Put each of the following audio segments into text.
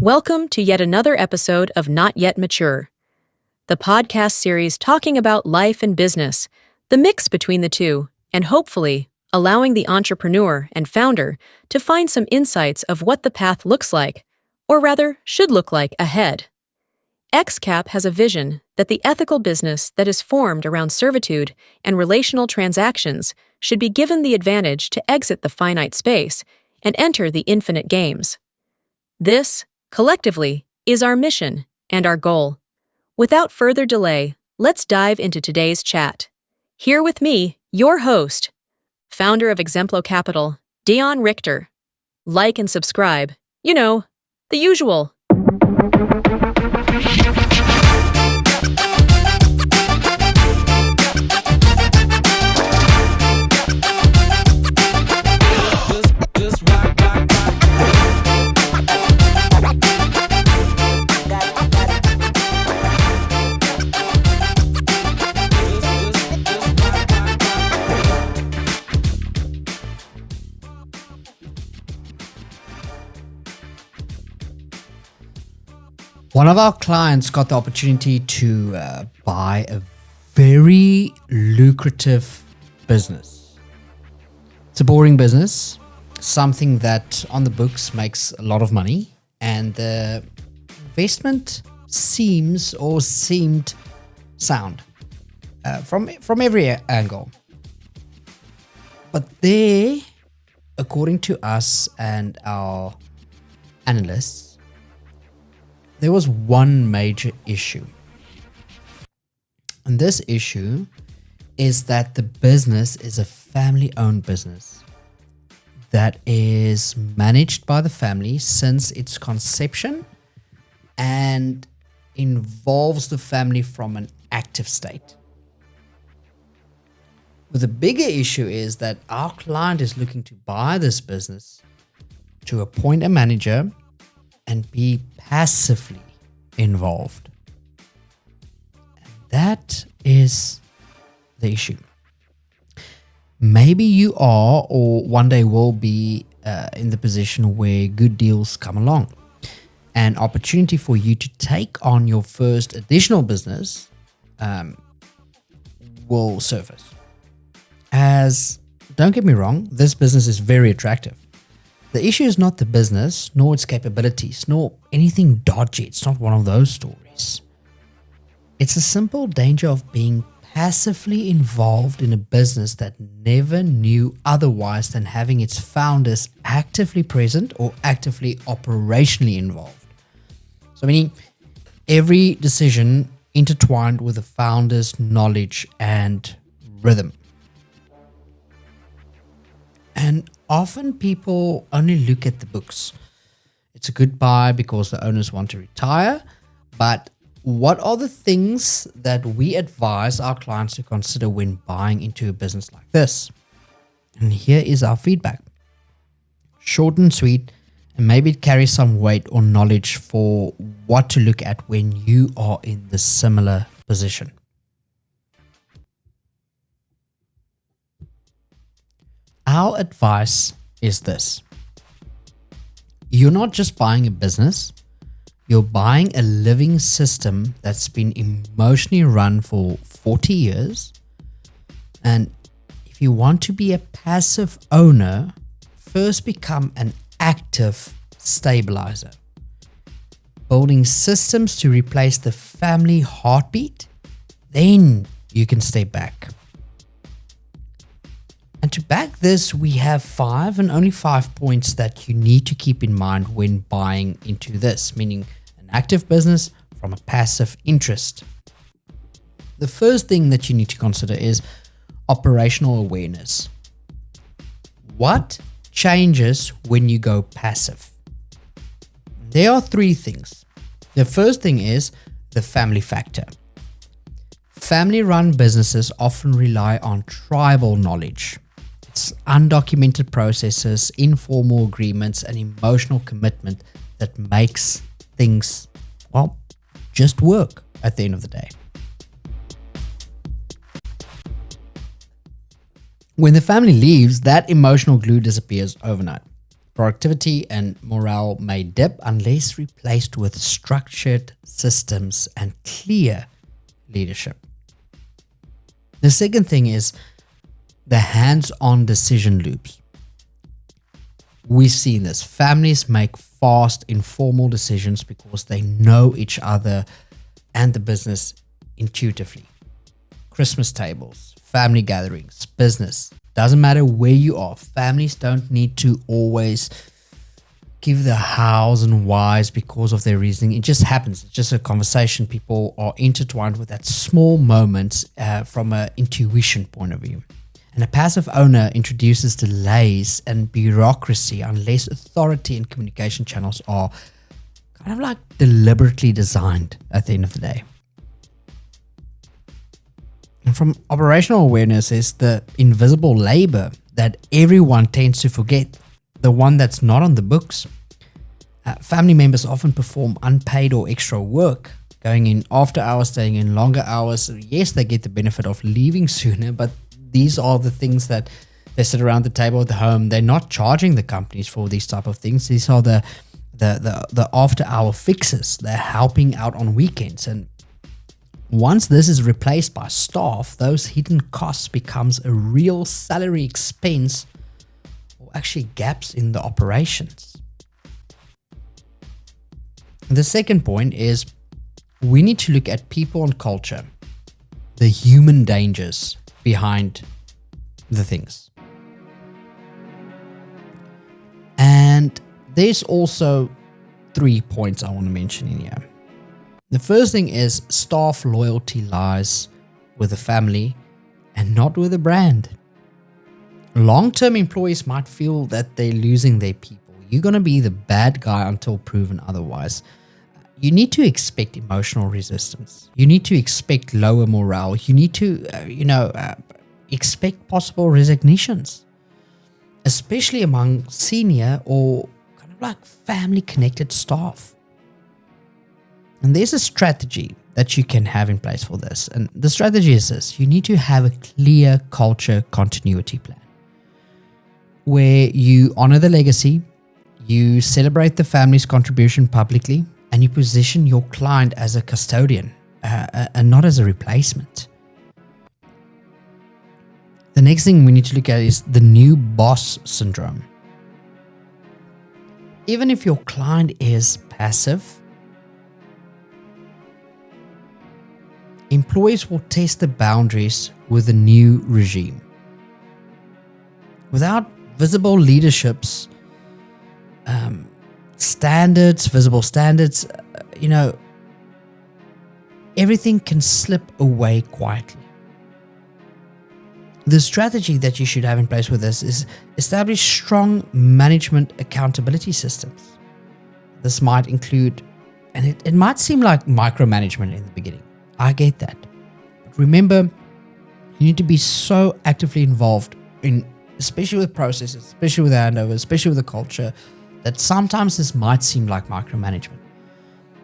Welcome to yet another episode of Not Yet Mature, the podcast series talking about life and business, the mix between the two, and hopefully allowing the entrepreneur and founder to find some insights of what the path looks like, or rather should look like ahead. XCAP has a vision that the ethical business that is formed around servitude and relational transactions should be given the advantage to exit the finite space and enter the infinite games. This, collectively, is our mission and our goal. Without further delay, let's dive into today's chat. Here with me, your host, founder of Exemplo Capital, Dion Richter. Like and subscribe. You know, the usual. One of our clients got the opportunity to buy a very lucrative business. It's a boring business, something that on the books makes a lot of money, and the investment seemed sound from every angle. But there, according to us and our analysts, there was one major issue. And this issue is that the business is a family-owned business that is managed by the family since its conception and involves the family from an active state. But the bigger issue is that our client is looking to buy this business to appoint a manager and be passively involved. And that is the issue. Maybe you are or one day will be in the position where good deals come along. An opportunity for you to take on your first additional business will surface. As, don't get me wrong, this business is very attractive. The issue is not the business, nor its capabilities, nor anything dodgy. It's not one of those stories. It's a simple danger of being passively involved in a business that never knew otherwise than having its founders actively present or actively operationally involved. So meaning every decision intertwined with the founder's knowledge and rhythm. And often people only look at the books. It's a good buy because the owners want to retire. But what are the things that we advise our clients to consider when buying into a business like this? And here is our feedback. Short and sweet, and maybe it carries some weight or knowledge for what to look at when you are in the similar position. Our advice is this. You're not just buying a business, you're buying a living system that's been emotionally run for 40 years. And if you want to be a passive owner, first become an active stabilizer. Building systems to replace the family heartbeat, then you can stay back. And to back this, we have 5 and only 5 points that you need to keep in mind when buying into this, meaning an active business from a passive interest. The first thing that you need to consider is operational awareness. What changes when you go passive? There are 3 things. The first thing is the family factor. Family-run businesses often rely on tribal knowledge. It's undocumented processes, informal agreements, and emotional commitment that makes things, well, just work at the end of the day. When the family leaves, that emotional glue disappears overnight. Productivity and morale may dip unless replaced with structured systems and clear leadership. The second thing is the hands-on decision loops. We've seen this. Families make fast, informal decisions because they know each other and the business intuitively. Christmas tables, family gatherings, business. Doesn't matter where you are. Families don't need to always give the hows and whys because of their reasoning. It just happens. It's just a conversation. People are intertwined with that small moments from an intuition point of view. And a passive owner introduces delays and bureaucracy unless authority and communication channels are kind of like deliberately designed at the end of the day. And from operational awareness is the invisible labor that everyone tends to forget, the one that's not on the books. Family members often perform unpaid or extra work, going in after hours, staying in longer hours. Yes, they get the benefit of leaving sooner, but these are the things that they sit around the table at the home. They're not charging the companies for these type of things. These are the after hour fixes. They're helping out on weekends. And once this is replaced by staff, those hidden costs becomes a real salary expense or actually gaps in the operations. The second point is we need to look at people and culture, the human dangers behind the things. And there's also 3 points I want to mention in here. The first thing is staff loyalty lies with the family and not with the brand. Long-term employees might feel that they're losing their people. You're going to be the bad guy until proven otherwise. You need to expect emotional resistance. You need to expect lower morale. You need to, expect possible resignations, especially among senior or kind of like family-connected staff. And there's a strategy that you can have in place for this. And the strategy is this. You need to have a clear culture continuity plan where you honor the legacy, you celebrate the family's contribution publicly, and you position your client as a custodian and not as a replacement. The next thing we need to look at is the new boss syndrome. Even if your client is passive, employees will test the boundaries with the new regime. Without visible leadership's standards, visible standards, everything can slip away quietly. The strategy that you should have in place with this is establish strong management accountability systems. This might include, and it might seem like micromanagement in the beginning. I get that. But remember, you need to be so actively involved in, especially with processes, especially with handover, especially with the culture, that sometimes this might seem like micromanagement.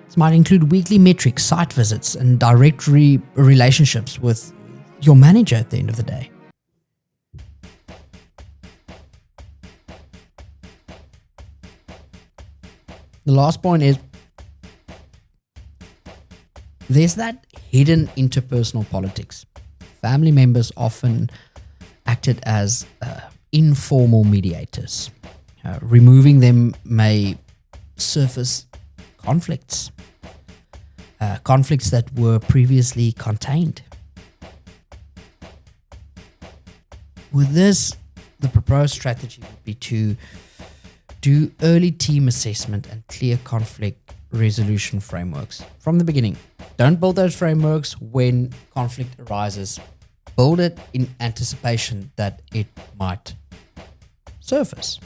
This might include weekly metrics, site visits, and direct relationships with your manager at the end of the day. The last point is there's that hidden interpersonal politics. Family members often acted as informal mediators. Removing them may surface conflicts that were previously contained. With this, the proposed strategy would be to do early team assessment and clear conflict resolution frameworks from the beginning. Don't build those frameworks when conflict arises. Build it in anticipation that it might surface.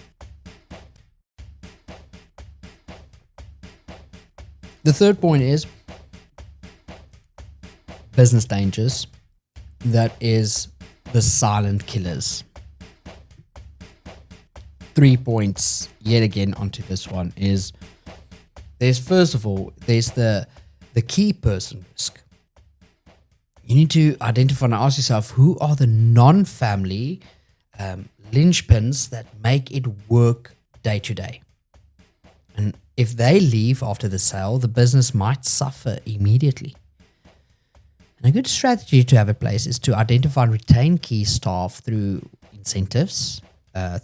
The third point is business dangers. That is the silent killers. 3 points yet again onto this one is there's first of all, there's the key person risk. You need to identify and ask yourself, who are the non-family linchpins that make it work day to day. And if they leave after the sale, the business might suffer immediately. And a good strategy to have in place is to identify and retain key staff through incentives,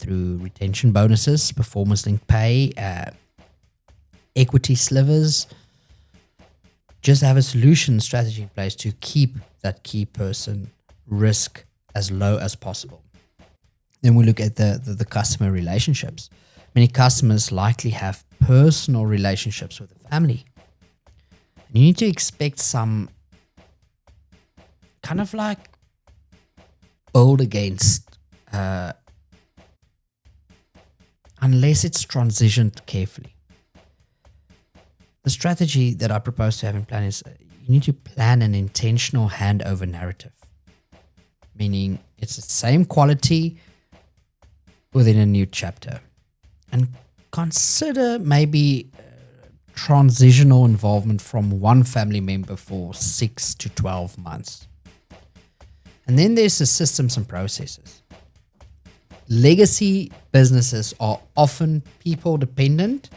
through retention bonuses, performance-linked pay, equity slivers. Just have a solution strategy in place to keep that key person risk as low as possible. Then we look at the customer relationships. Many customers likely have personal relationships with the family. And you need to expect some kind of like build against, unless it's transitioned carefully. The strategy that I propose to have in plan is you need to plan an intentional handover narrative, meaning it's the same quality within a new chapter. And consider maybe transitional involvement from one family member for 6 to 12 months. And then there's the systems and processes. Legacy businesses are often people dependent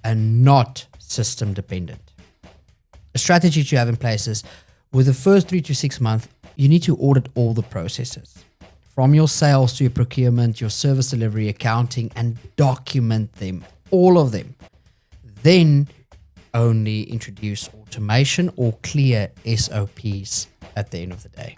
and not system dependent. A strategy to have in place is with the first 3 to 6 months, you need to audit all the processes from your sales to your procurement, your service delivery, accounting, and document them, all of them. Then only introduce automation or clear SOPs at the end of the day.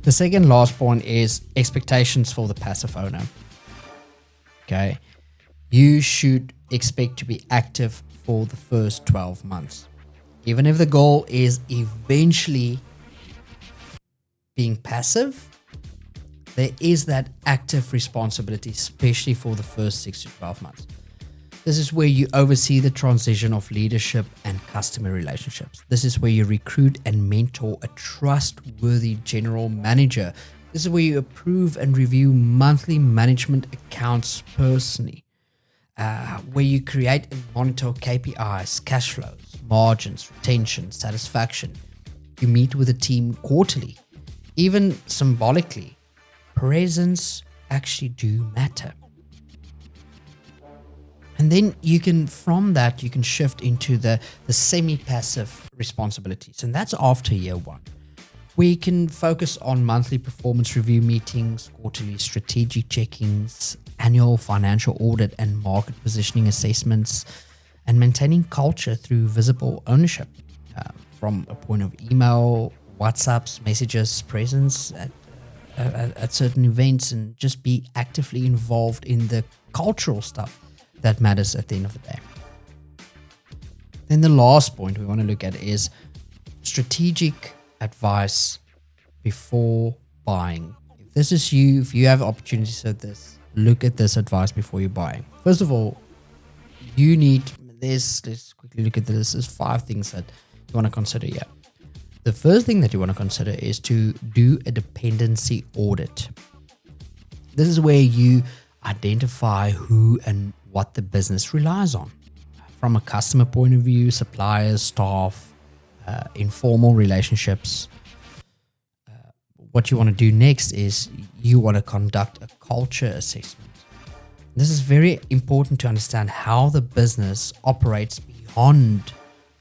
The second last point is expectations for the passive owner. Okay. You should expect to be active for the first 12 months. Even if the goal is eventually being passive, there is that active responsibility, especially for the first 6 to 12 months. This is where you oversee the transition of leadership and customer relationships. This is where you recruit and mentor a trustworthy general manager. This is where you approve and review monthly management accounts personally, where you create and monitor KPIs, cash flows, margins, retention, satisfaction. You meet with the team quarterly. Even symbolically, presence actually do matter. And then from that, you can shift into the semi-passive responsibilities. And that's after year 1. We can focus on monthly performance review meetings, quarterly strategic check-ins, annual financial audit and market positioning assessments, and maintaining culture through visible ownership, from a point of email, WhatsApps, messages, presence at certain events, and just be actively involved in the cultural stuff that matters at the end of the day. Then the last point we want to look at is strategic advice before buying. If this is you, if you have opportunities like this, look at this advice before you're buying. First of all, let's quickly look at this. There's 5 things that you want to consider here. The first thing that you want to consider is to do a dependency audit. This is where you identify who and what the business relies on. From a customer point of view, suppliers, staff, informal relationships. What you want to do next is you want to conduct a culture assessment. This is very important to understand how the business operates beyond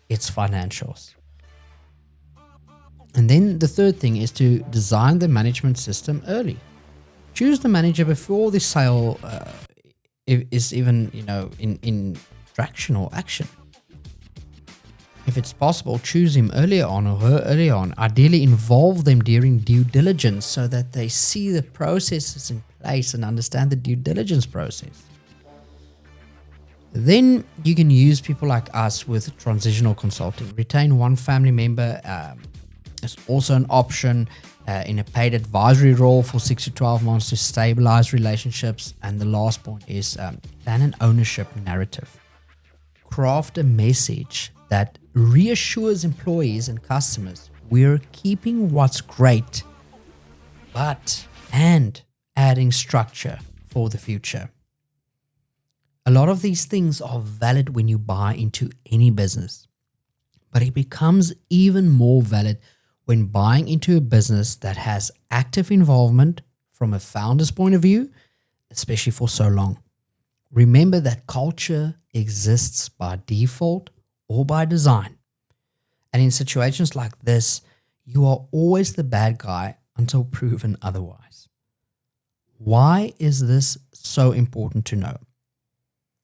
its financials. And then the third thing is to design the management system early. Choose the manager before the sale is even, in traction or action. If it's possible, choose him earlier on or her earlier on. Ideally, involve them during due diligence so that they see the processes in place and understand the due diligence process. Then you can use people like us with transitional consulting. Retain one family member. It's also an option in a paid advisory role for 6 to 12 months to stabilize relationships. And the last point is plan an ownership narrative. Craft a message that reassures employees and customers we're keeping what's great, and adding structure for the future. A lot of these things are valid when you buy into any business, but it becomes even more valid When buying into a business that has active involvement from a founder's point of view, especially for so long, remember that culture exists by default or by design. And in situations like this, you are always the bad guy until proven otherwise. Why is this so important to know?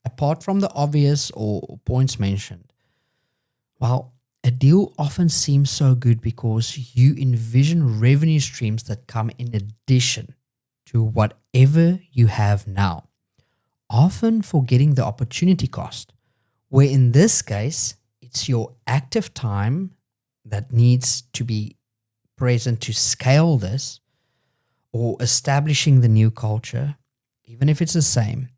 Apart from the obvious or points mentioned, well, a deal often seems so good because you envision revenue streams that come in addition to whatever you have now, often forgetting the opportunity cost, where in this case, it's your active time that needs to be present to scale this or establishing the new culture, even if it's the same.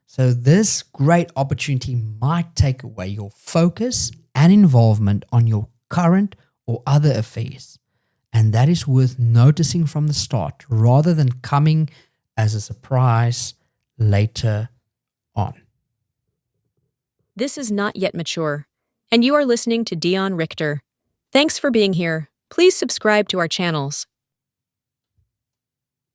So this great opportunity might take away your focus and involvement on your current or other affairs. And that is worth noticing from the start rather than coming as a surprise later on. This is Not Yet Mature, and you are listening to Dion Richter. Thanks for being here. Please subscribe to our channels